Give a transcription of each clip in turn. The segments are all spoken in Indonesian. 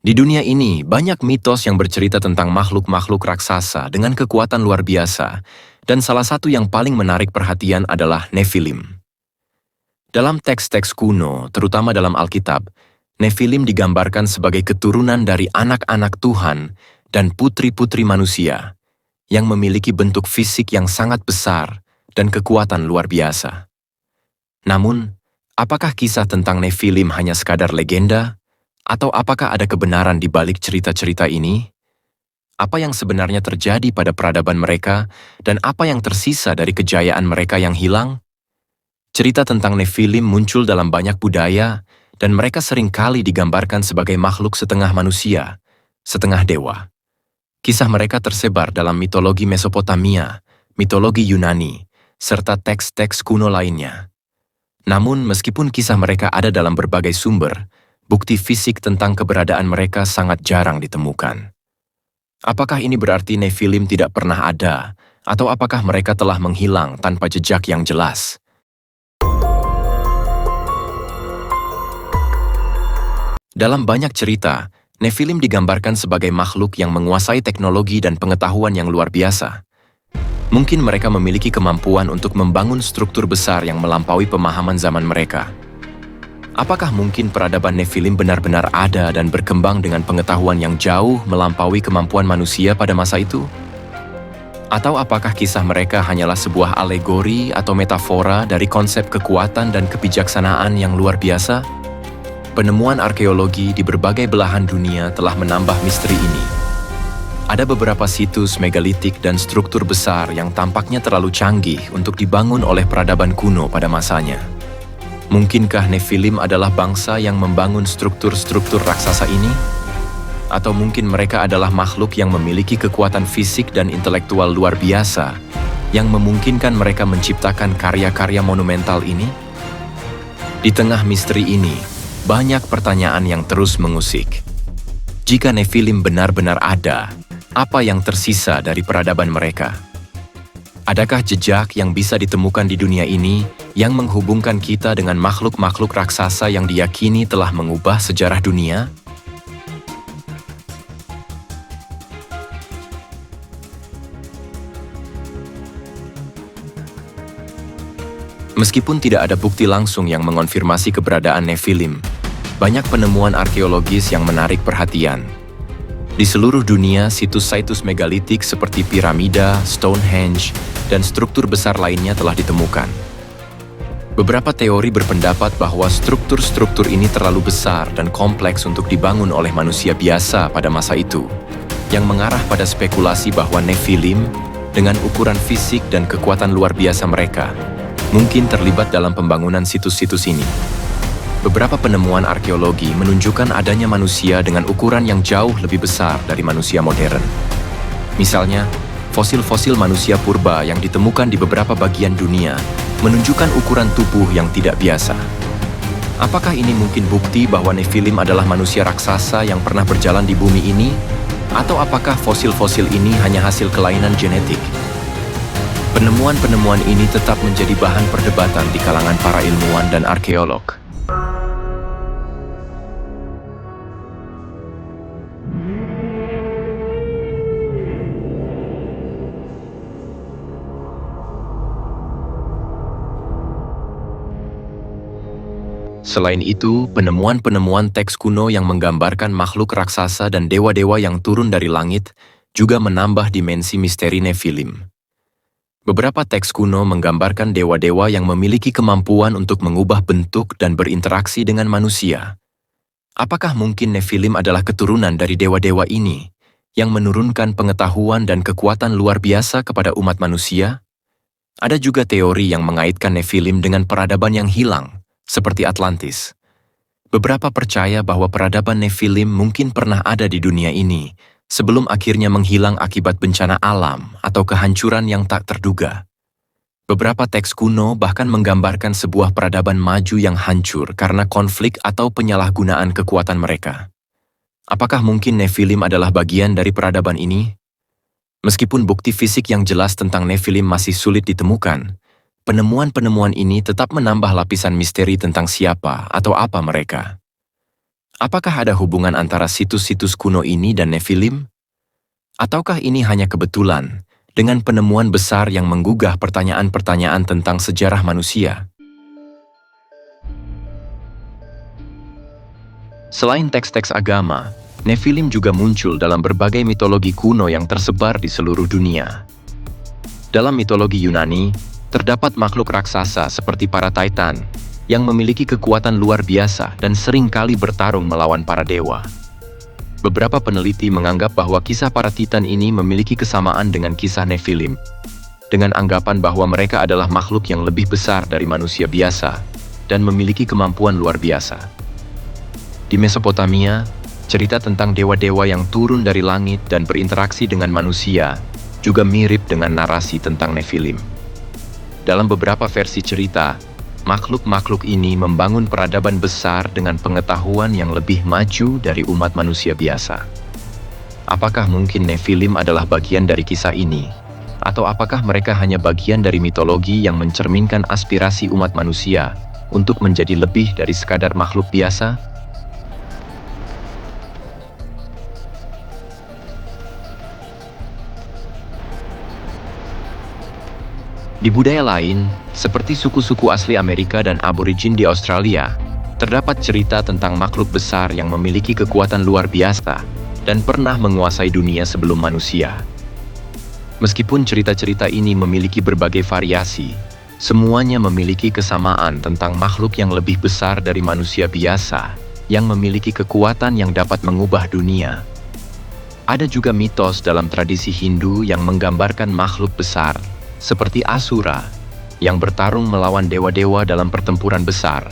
Di dunia ini, banyak mitos yang bercerita tentang makhluk-makhluk raksasa dengan kekuatan luar biasa, dan salah satu yang paling menarik perhatian adalah Nephilim. Dalam teks-teks kuno, terutama dalam Alkitab, Nephilim digambarkan sebagai keturunan dari anak-anak Tuhan dan putri-putri manusia, yang memiliki bentuk fisik yang sangat besar dan kekuatan luar biasa. Namun, apakah kisah tentang Nephilim hanya sekadar legenda? Atau apakah ada kebenaran di balik cerita-cerita ini? Apa yang sebenarnya terjadi pada peradaban mereka, dan apa yang tersisa dari kejayaan mereka yang hilang? Cerita tentang Nephilim muncul dalam banyak budaya, dan mereka seringkali digambarkan sebagai makhluk setengah manusia, setengah dewa. Kisah mereka tersebar dalam mitologi Mesopotamia, mitologi Yunani, serta teks-teks kuno lainnya. Namun, meskipun kisah mereka ada dalam berbagai sumber, bukti fisik tentang keberadaan mereka sangat jarang ditemukan. Apakah ini berarti Nephilim tidak pernah ada, atau apakah mereka telah menghilang tanpa jejak yang jelas? Dalam banyak cerita, Nephilim digambarkan sebagai makhluk yang menguasai teknologi dan pengetahuan yang luar biasa. Mungkin mereka memiliki kemampuan untuk membangun struktur besar yang melampaui pemahaman zaman mereka. Apakah mungkin peradaban Nephilim benar-benar ada dan berkembang dengan pengetahuan yang jauh melampaui kemampuan manusia pada masa itu? Atau apakah kisah mereka hanyalah sebuah alegori atau metafora dari konsep kekuatan dan kebijaksanaan yang luar biasa? Penemuan arkeologi di berbagai belahan dunia telah menambah misteri ini. Ada beberapa situs megalitik dan struktur besar yang tampaknya terlalu canggih untuk dibangun oleh peradaban kuno pada masanya. Mungkinkah Nephilim adalah bangsa yang membangun struktur-struktur raksasa ini? Atau mungkin mereka adalah makhluk yang memiliki kekuatan fisik dan intelektual luar biasa yang memungkinkan mereka menciptakan karya-karya monumental ini? Di tengah misteri ini, banyak pertanyaan yang terus mengusik. Jika Nephilim benar-benar ada, apa yang tersisa dari peradaban mereka? Adakah jejak yang bisa ditemukan di dunia ini yang menghubungkan kita dengan makhluk-makhluk raksasa yang diyakini telah mengubah sejarah dunia? Meskipun tidak ada bukti langsung yang mengonfirmasi keberadaan Nephilim, banyak penemuan arkeologis yang menarik perhatian. Di seluruh dunia, situs-situs megalitik seperti piramida, Stonehenge, dan struktur besar lainnya telah ditemukan. Beberapa teori berpendapat bahwa struktur-struktur ini terlalu besar dan kompleks untuk dibangun oleh manusia biasa pada masa itu, yang mengarah pada spekulasi bahwa Nephilim, dengan ukuran fisik dan kekuatan luar biasa mereka, mungkin terlibat dalam pembangunan situs-situs ini. Beberapa penemuan arkeologi menunjukkan adanya manusia dengan ukuran yang jauh lebih besar dari manusia modern. Misalnya, fosil-fosil manusia purba yang ditemukan di beberapa bagian dunia menunjukkan ukuran tubuh yang tidak biasa. Apakah ini mungkin bukti bahwa Nephilim adalah manusia raksasa yang pernah berjalan di bumi ini? Atau apakah fosil-fosil ini hanya hasil kelainan genetik? Penemuan-penemuan ini tetap menjadi bahan perdebatan di kalangan para ilmuwan dan arkeolog. Selain itu, penemuan-penemuan teks kuno yang menggambarkan makhluk raksasa dan dewa-dewa yang turun dari langit juga menambah dimensi misteri Nephilim. Beberapa teks kuno menggambarkan dewa-dewa yang memiliki kemampuan untuk mengubah bentuk dan berinteraksi dengan manusia. Apakah mungkin Nephilim adalah keturunan dari dewa-dewa ini yang menurunkan pengetahuan dan kekuatan luar biasa kepada umat manusia? Ada juga teori yang mengaitkan Nephilim dengan peradaban yang hilang, seperti Atlantis. Beberapa percaya bahwa peradaban Nephilim mungkin pernah ada di dunia ini sebelum akhirnya menghilang akibat bencana alam atau kehancuran yang tak terduga. Beberapa teks kuno bahkan menggambarkan sebuah peradaban maju yang hancur karena konflik atau penyalahgunaan kekuatan mereka. Apakah mungkin Nephilim adalah bagian dari peradaban ini? Meskipun bukti fisik yang jelas tentang Nephilim masih sulit ditemukan, penemuan-penemuan ini tetap menambah lapisan misteri tentang siapa atau apa mereka. Apakah ada hubungan antara situs-situs kuno ini dan Nephilim? Ataukah ini hanya kebetulan dengan penemuan besar yang menggugah pertanyaan-pertanyaan tentang sejarah manusia? Selain teks-teks agama, Nephilim juga muncul dalam berbagai mitologi kuno yang tersebar di seluruh dunia. Dalam mitologi Yunani, terdapat makhluk raksasa seperti para Titan yang memiliki kekuatan luar biasa dan sering kali bertarung melawan para dewa. Beberapa peneliti menganggap bahwa kisah para Titan ini memiliki kesamaan dengan kisah Nephilim, dengan anggapan bahwa mereka adalah makhluk yang lebih besar dari manusia biasa dan memiliki kemampuan luar biasa. Di Mesopotamia, cerita tentang dewa-dewa yang turun dari langit dan berinteraksi dengan manusia juga mirip dengan narasi tentang Nephilim. Dalam beberapa versi cerita, makhluk-makhluk ini membangun peradaban besar dengan pengetahuan yang lebih maju dari umat manusia biasa. Apakah mungkin Nephilim adalah bagian dari kisah ini? Atau apakah mereka hanya bagian dari mitologi yang mencerminkan aspirasi umat manusia untuk menjadi lebih dari sekadar makhluk biasa? Di budaya lain, seperti suku-suku asli Amerika dan aborigin di Australia, terdapat cerita tentang makhluk besar yang memiliki kekuatan luar biasa dan pernah menguasai dunia sebelum manusia. Meskipun cerita-cerita ini memiliki berbagai variasi, semuanya memiliki kesamaan tentang makhluk yang lebih besar dari manusia biasa, yang memiliki kekuatan yang dapat mengubah dunia. Ada juga mitos dalam tradisi Hindu yang menggambarkan makhluk besar, seperti Asura, yang bertarung melawan dewa-dewa dalam pertempuran besar.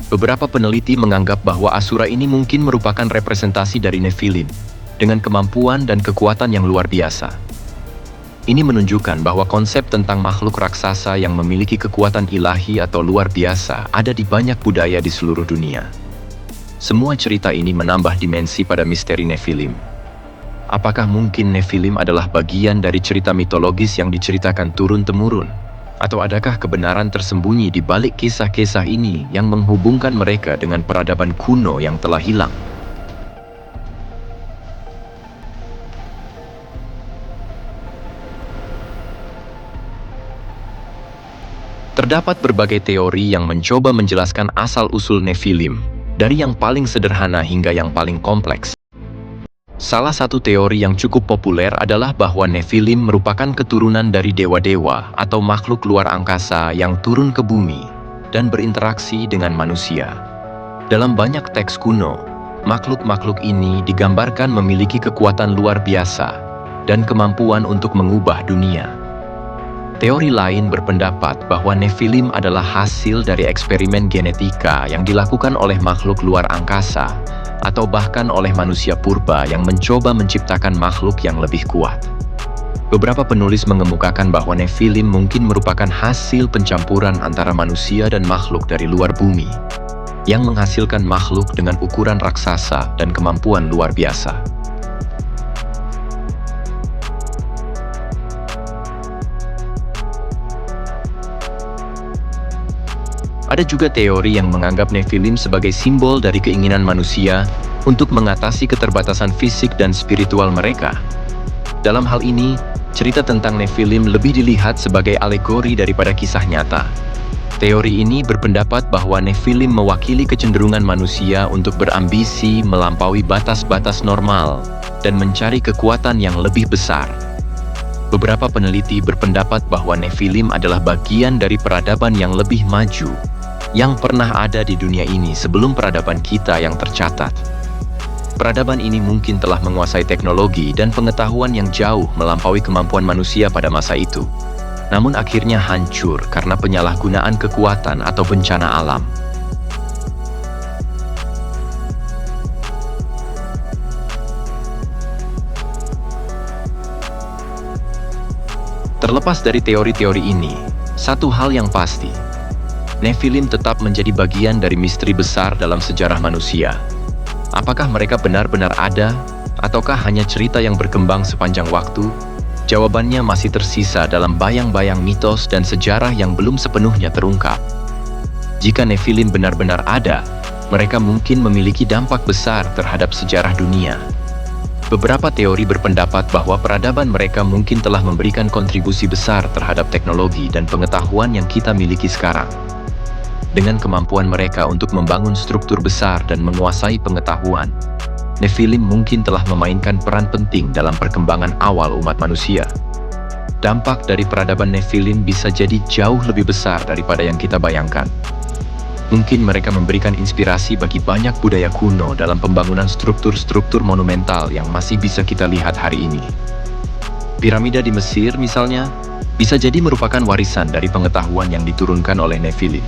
Beberapa peneliti menganggap bahwa Asura ini mungkin merupakan representasi dari Nephilim, dengan kemampuan dan kekuatan yang luar biasa. Ini menunjukkan bahwa konsep tentang makhluk raksasa yang memiliki kekuatan ilahi atau luar biasa ada di banyak budaya di seluruh dunia. Semua cerita ini menambah dimensi pada misteri Nephilim. Apakah mungkin Nephilim adalah bagian dari cerita mitologis yang diceritakan turun-temurun? Atau adakah kebenaran tersembunyi di balik kisah-kisah ini yang menghubungkan mereka dengan peradaban kuno yang telah hilang? Terdapat berbagai teori yang mencoba menjelaskan asal-usul Nephilim, dari yang paling sederhana hingga yang paling kompleks. Salah satu teori yang cukup populer adalah bahwa Nephilim merupakan keturunan dari dewa-dewa atau makhluk luar angkasa yang turun ke bumi dan berinteraksi dengan manusia. Dalam banyak teks kuno, makhluk-makhluk ini digambarkan memiliki kekuatan luar biasa dan kemampuan untuk mengubah dunia. Teori lain berpendapat bahwa Nephilim adalah hasil dari eksperimen genetika yang dilakukan oleh makhluk luar angkasa atau bahkan oleh manusia purba yang mencoba menciptakan makhluk yang lebih kuat. Beberapa penulis mengemukakan bahwa Nephilim mungkin merupakan hasil pencampuran antara manusia dan makhluk dari luar bumi, yang menghasilkan makhluk dengan ukuran raksasa dan kemampuan luar biasa. Ada juga teori yang menganggap Nephilim sebagai simbol dari keinginan manusia untuk mengatasi keterbatasan fisik dan spiritual mereka. Dalam hal ini, cerita tentang Nephilim lebih dilihat sebagai alegori daripada kisah nyata. Teori ini berpendapat bahwa Nephilim mewakili kecenderungan manusia untuk berambisi melampaui batas-batas normal dan mencari kekuatan yang lebih besar. Beberapa peneliti berpendapat bahwa Nephilim adalah bagian dari peradaban yang lebih maju yang pernah ada di dunia ini sebelum peradaban kita yang tercatat. Peradaban ini mungkin telah menguasai teknologi dan pengetahuan yang jauh melampaui kemampuan manusia pada masa itu, namun akhirnya hancur karena penyalahgunaan kekuatan atau bencana alam. Terlepas dari teori-teori ini, satu hal yang pasti, Nephilim tetap menjadi bagian dari misteri besar dalam sejarah manusia. Apakah mereka benar-benar ada, ataukah hanya cerita yang berkembang sepanjang waktu? Jawabannya masih tersisa dalam bayang-bayang mitos dan sejarah yang belum sepenuhnya terungkap. Jika Nephilim benar-benar ada, mereka mungkin memiliki dampak besar terhadap sejarah dunia. Beberapa teori berpendapat bahwa peradaban mereka mungkin telah memberikan kontribusi besar terhadap teknologi dan pengetahuan yang kita miliki sekarang. Dengan kemampuan mereka untuk membangun struktur besar dan menguasai pengetahuan, Nephilim mungkin telah memainkan peran penting dalam perkembangan awal umat manusia. Dampak dari peradaban Nephilim bisa jadi jauh lebih besar daripada yang kita bayangkan. Mungkin mereka memberikan inspirasi bagi banyak budaya kuno dalam pembangunan struktur-struktur monumental yang masih bisa kita lihat hari ini. Piramida di Mesir, misalnya, bisa jadi merupakan warisan dari pengetahuan yang diturunkan oleh Nephilim.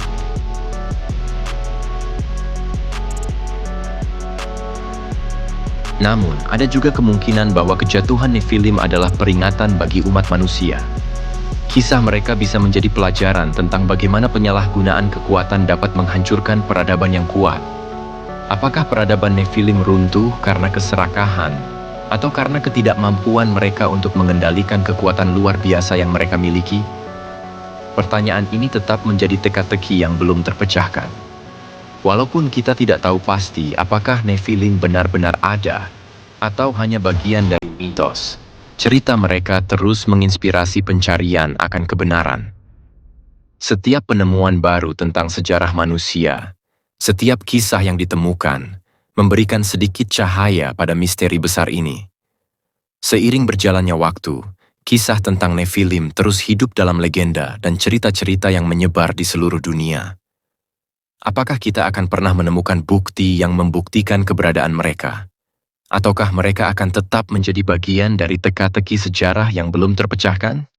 Namun, ada juga kemungkinan bahwa kejatuhan Nephilim adalah peringatan bagi umat manusia. Kisah mereka bisa menjadi pelajaran tentang bagaimana penyalahgunaan kekuatan dapat menghancurkan peradaban yang kuat. Apakah peradaban Nephilim runtuh karena keserakahan, atau karena ketidakmampuan mereka untuk mengendalikan kekuatan luar biasa yang mereka miliki? Pertanyaan ini tetap menjadi teka-teki yang belum terpecahkan. Walaupun kita tidak tahu pasti apakah Nephilim benar-benar ada, atau hanya bagian dari mitos, cerita mereka terus menginspirasi pencarian akan kebenaran. Setiap penemuan baru tentang sejarah manusia, setiap kisah yang ditemukan, memberikan sedikit cahaya pada misteri besar ini. Seiring berjalannya waktu, kisah tentang Nephilim terus hidup dalam legenda dan cerita-cerita yang menyebar di seluruh dunia. Apakah kita akan pernah menemukan bukti yang membuktikan keberadaan mereka? Ataukah mereka akan tetap menjadi bagian dari teka-teki sejarah yang belum terpecahkan?